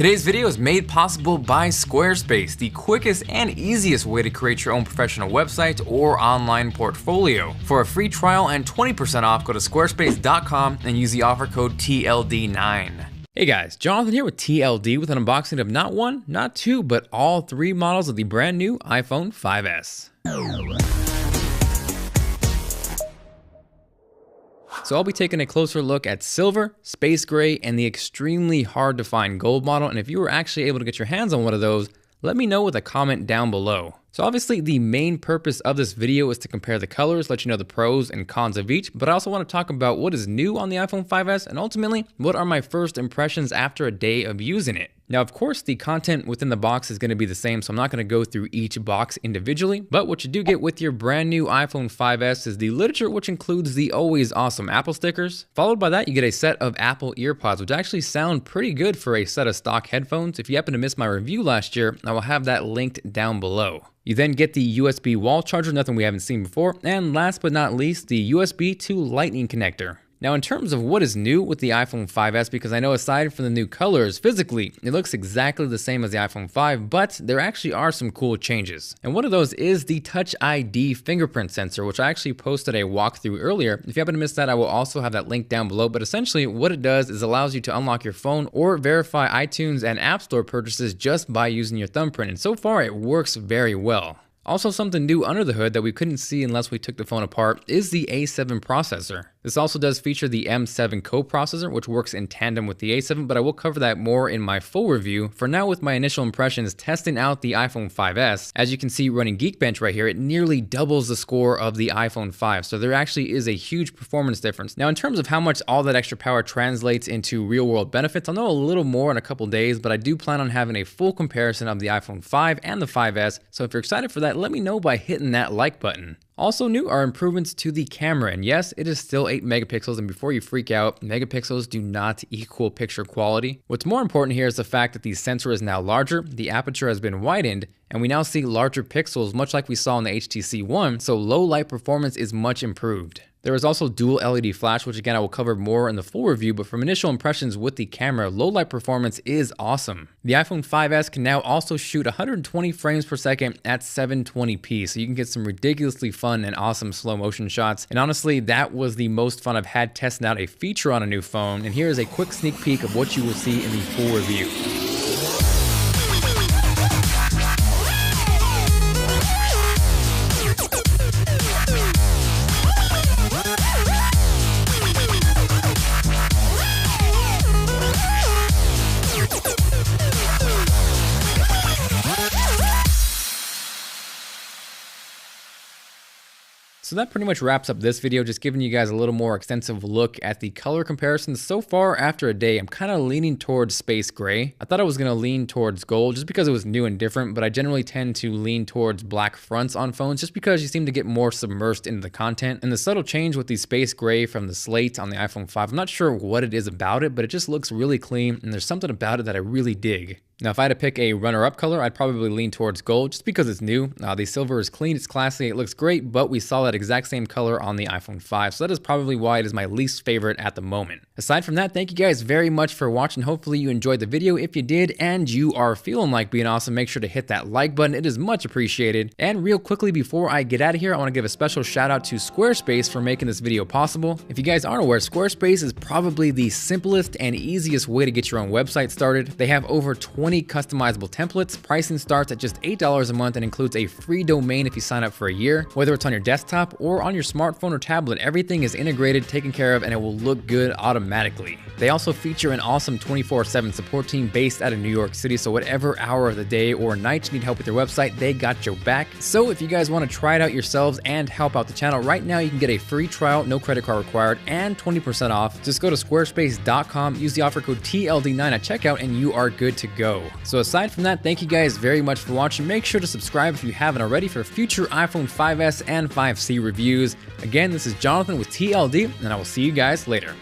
Today's video is made possible by Squarespace, the quickest and easiest way to create your own professional website or online portfolio. For a free trial and 20% off, go to squarespace.com and use the offer code TLD9. Hey guys, Jonathan here with TLD with an unboxing of not one, not two, but all three models of the brand new iPhone 5S. So I'll be taking a closer look at silver, space gray, and the extremely hard to find gold model. And if you were actually able to get your hands on one of those, let me know with a comment down below. So obviously the main purpose of this video is to compare the colors, let you know the pros and cons of each, but I also want to talk about what is new on the iPhone 5S and ultimately what are my first impressions after a day of using it. Now, of course, the content within the box is going to be the same, so I'm not going to go through each box individually, but what you do get with your brand new iPhone 5S is the literature, which includes the always awesome Apple stickers. Followed by that, you get a set of Apple EarPods, which actually sound pretty good for a set of stock headphones. If you happen to miss my review last year, I will have that linked down below. You then get the USB wall charger, nothing we haven't seen before, and last but not least, the USB to Lightning connector. Now, in terms of what is new with the iPhone 5S, because I know aside from the new colors, physically, it looks exactly the same as the iPhone 5, but there actually are some cool changes. And one of those is the Touch ID fingerprint sensor, which I actually posted a walkthrough earlier. If you happen to miss that, I will also have that link down below, but essentially what it does is allows you to unlock your phone or verify iTunes and App Store purchases just by using your thumbprint, and so far it works very well. Also, something new under the hood that we couldn't see unless we took the phone apart is the A7 processor. This also does feature the M7 coprocessor, which works in tandem with the A7, but I will cover that more in my full review. For now, with my initial impressions testing out the iPhone 5S, as you can see running Geekbench right here, it nearly doubles the score of the iPhone 5, so there actually is a huge performance difference. Now, in terms of how much all that extra power translates into real-world benefits, I'll know a little more in a couple days, but I do plan on having a full comparison of the iPhone 5 and the 5S, so if you're excited for that, let me know by hitting that like button. Also new are improvements to the camera, and yes, it is still 8 megapixels, and before you freak out, megapixels do not equal picture quality. What's more important here is the fact that the sensor is now larger, the aperture has been widened, and we now see larger pixels much like we saw in the HTC One, so low light performance is much improved. There is also dual LED flash, which again I will cover more in the full review, but from initial impressions with the camera, low light performance is awesome. The iPhone 5S can now also shoot 120 frames per second at 720p, so you can get some ridiculously fun and awesome slow motion shots. And honestly, that was the most fun I've had testing out a feature on a new phone, and here is a quick sneak peek of what you will see in the full review. So that pretty much wraps up this video, just giving you guys a little more extensive look at the color comparisons. So far after a day, I'm kind of leaning towards space gray. I thought I was going to lean towards gold just because it was new and different, but I generally tend to lean towards black fronts on phones just because you seem to get more submersed into the content. And the subtle change with the space gray from the slate on the iPhone 5, I'm not sure what it is about it, but it just looks really clean and there's something about it that I really dig. Now, if I had to pick a runner-up color, I'd probably lean towards gold just because it's new. The silver is clean, it's classy, it looks great, but we saw that exact same color on the iPhone 5, so that is probably why it is my least favorite at the moment. Aside from that, thank you guys very much for watching. Hopefully you enjoyed the video. If you did and you are feeling like being awesome, make sure to hit that like button. It is much appreciated. And real quickly before I get out of here, I want to give a special shout out to Squarespace for making this video possible. If you guys aren't aware, Squarespace is probably the simplest and easiest way to get your own website started. They have over 20 customizable templates. Pricing starts at just $8 a month and includes a free domain if you sign up for a year. Whether it's on your desktop or on your smartphone or tablet, everything is integrated, taken care of, and it will look good automatically. They also feature an awesome 24/7 support team based out of New York City, so whatever hour of the day or night you need help with your website, they got your back. So if you guys want to try it out yourselves and help out the channel, right now you can get a free trial, no credit card required, and 20% off. Just go to squarespace.com, use the offer code TLD9 at checkout, and you are good to go. So aside from that, thank you guys very much for watching. Make sure to subscribe if you haven't already for future iPhone 5S and 5C reviews. Again, this is Jonathan with TLD, and I will see you guys later.